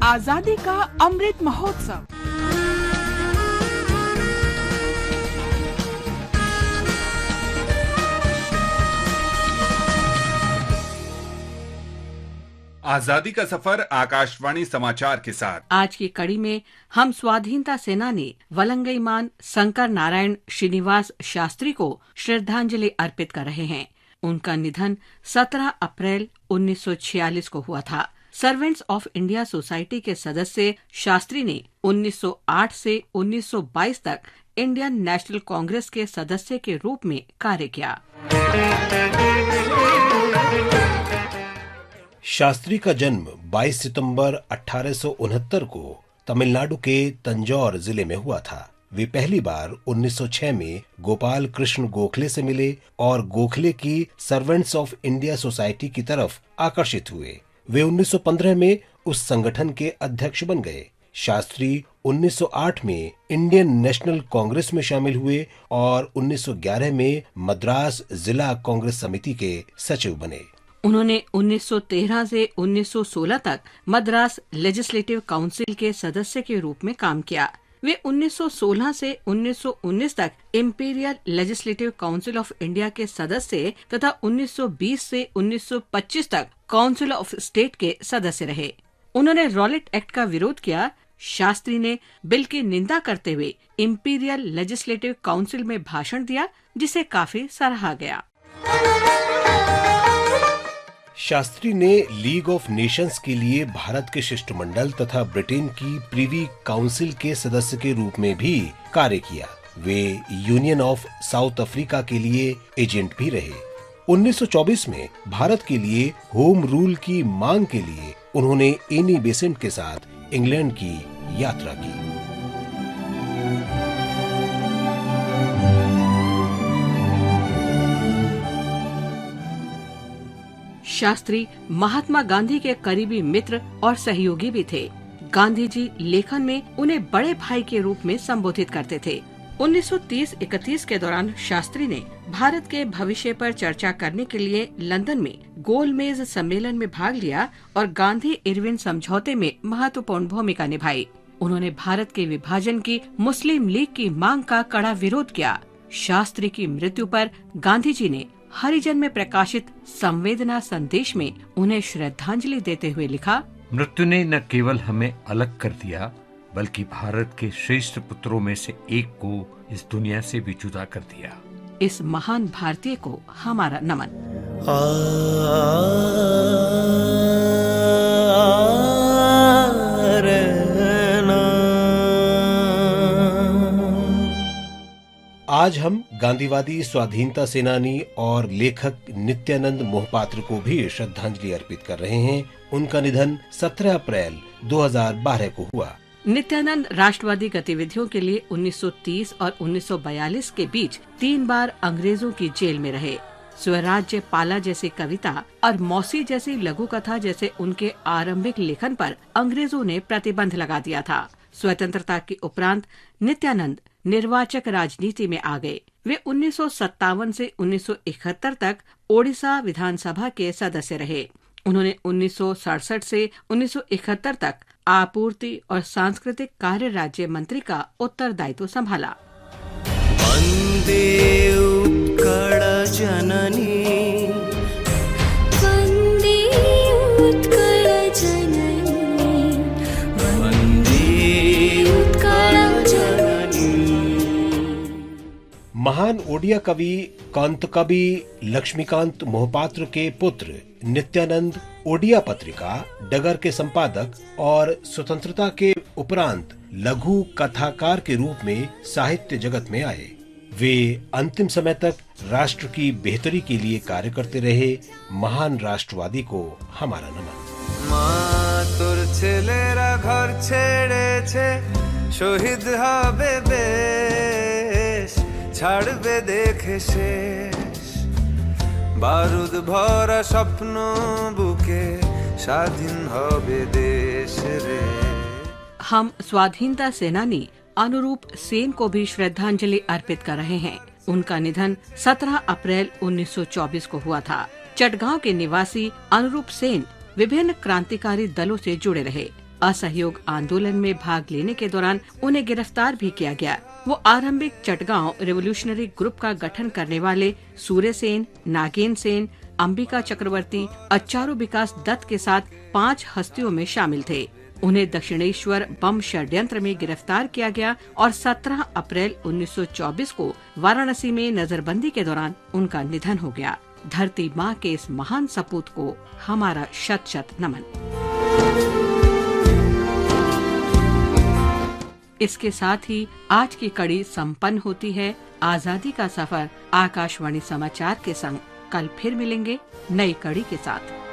आजादी का अमृत महोत्सव। आजादी का सफर आकाशवाणी समाचार के साथ। आज की कड़ी में हम स्वाधीनता सेनानी वलंगईमान शंकर नारायण श्रीनिवास शास्त्री को श्रद्धांजलि अर्पित कर रहे हैं। उनका निधन 17 अप्रैल 1946 को हुआ था। सर्वेंट्स ऑफ इंडिया सोसाइटी के सदस्य शास्त्री ने 1908 से 1922 तक इंडियन नेशनल कांग्रेस के सदस्य के रूप में कार्य किया। शास्त्री का जन्म 22 सितंबर 1869 को तमिलनाडु के तंजौर जिले में हुआ था। वे पहली बार 1906 में गोपाल कृष्ण गोखले से मिले और गोखले की सर्वेंट्स ऑफ इंडिया सोसाइटी की तरफ आकर्षित हुए। वे 1915 में उस संगठन के अध्यक्ष बन गए। शास्त्री 1908 में इंडियन नेशनल कांग्रेस में शामिल हुए और 1911 में मद्रास जिला कांग्रेस समिति के सचिव बने। उन्होंने 1913 से 1916 तक मद्रास लेजिस्लेटिव काउंसिल के सदस्य के रूप में काम किया। वे 1916 से 1919 तक imperial legislative council of India के सदस्य तथा 1920 से 1925 तक काउंसिल ऑफ स्टेट के सदस्य रहे। उन्होंने रॉलेट एक्ट का विरोध किया। शास्त्री ने बिल की निंदा करते हुए इंपीरियल लेजिस्लेटिव काउंसिल में भाषण दिया, जिसे काफी सराहा गया। शास्त्री ने लीग ऑफ नेशंस के लिए भारत के शिष्टमंडल तथा ब्रिटेन की प्रीवी काउंसिल के सदस्य के रूप में भी कार्य किया। वे यूनियन ऑफ साउथ अफ्रीका के लिए एजेंट भी रहे। 1924 में भारत के लिए होम रूल की मांग के लिए उन्होंने एनी बेसेंट के साथ इंग्लैंड की यात्रा की। शास्त्री महात्मा गांधी के करीबी मित्र और सहयोगी भी थे। गांधी जी लेखन में उन्हें बड़े भाई के रूप में संबोधित करते थे। 1930-31 के दौरान शास्त्री ने भारत के भविष्य पर चर्चा करने के लिए लंदन में गोलमेज सम्मेलन में भाग लिया और गांधी इरविन समझौते में महत्वपूर्ण भूमिका निभाई। उन्होंने भारत के विभाजन की मुस्लिम लीग की मांग का कड़ा विरोध किया। शास्त्री की मृत्यु पर गांधी जी ने हरिजन में प्रकाशित संवेदना संदेश में उन्हें श्रद्धांजलि देते हुए लिखा, मृत्यु ने न केवल हमें अलग कर दिया बल्कि भारत के श्रेष्ठ पुत्रों में से एक को इस दुनिया से भी जुदा कर दिया। इस महान भारतीय को हमारा नमन। आज हम गांधीवादी स्वाधीनता सेनानी और लेखक नित्यानंद मोहपात्र को भी श्रद्धांजलि अर्पित कर रहे हैं। उनका निधन 17 अप्रैल 2012 को हुआ। नित्यानंद राष्ट्रवादी गतिविधियों के लिए 1930 और 1942 के बीच 3 बार अंग्रेजों की जेल में रहे। स्वराज्य पाला जैसी कविता और मौसी जैसी लघु कथा जैसे उनके आरंभिक लेखन पर अंग्रेजों ने प्रतिबंध लगा दिया था। स्वतंत्रता के उपरांत नित्यानंद निर्वाचक राजनीति में आ गए। वे 1957 से 1971 तक ओडिशा विधानसभा के सदस्य रहे। उन्होंने 1967 से 1971 तक आपूर्ति और सांस्कृतिक कार्य राज्य मंत्री का उत्तरदायित्व संभाला। वंदे उत्कल जननी, वंदे उत्कल जननी, वंदे उत्कल जननी। महान ओडिया कवि कांतकवि लक्ष्मीकांत मोहपात्र के पुत्र नित्यानंद ओडिया पत्रिका डगर के संपादक और स्वतंत्रता के उपरांत लघु कथाकार के रूप में साहित्य जगत में आए। वे अंतिम समय तक राष्ट्र की बेहतरी के लिए कार्य करते रहे। महान राष्ट्रवादी को हमारा नमन। माँ तोर छेलेरा घर छेड़ेछे, शहीद हबे बेश, ছাড়বে দেখে শেষ, বারুদ ভরা স্বপ্ন বুকে, স্বাধীন হবে দেশ রে। हम स्वाधीनता सेनानी अनुरूप सेन को भी श्रद्धांजलि अर्पित कर रहे हैं। उनका निधन 17 अप्रैल 1924 को हुआ था। चटगांव के निवासी अनुरूप सेन विभिन्न क्रांतिकारी दलों से जुड़े रहे। असहयोग आंदोलन में भाग लेने के दौरान उन्हें गिरफ्तार भी किया गया। वो आरंभिक चटगांव रेवोल्यूशनरी ग्रुप का गठन करने वाले सूर्य सेन, नागेन सेन, अंबिका चक्रवर्ती, अच्चारू विकास दत्त के साथ 5 हस्तियों में शामिल थे। उन्हें दक्षिणेश्वर बम षड्यंत्र में गिरफ्तार किया गया और 17 अप्रैल 1924 को वाराणसी में नजरबंदी के दौरान उनका निधन हो गया। धरती माँ के इस महान सपूत को हमारा शत शत नमन। इसके साथ ही आज की कड़ी संपन्न होती है। आजादी का सफर आकाशवाणी समाचार के संग कल फिर मिलेंगे नई कड़ी के साथ।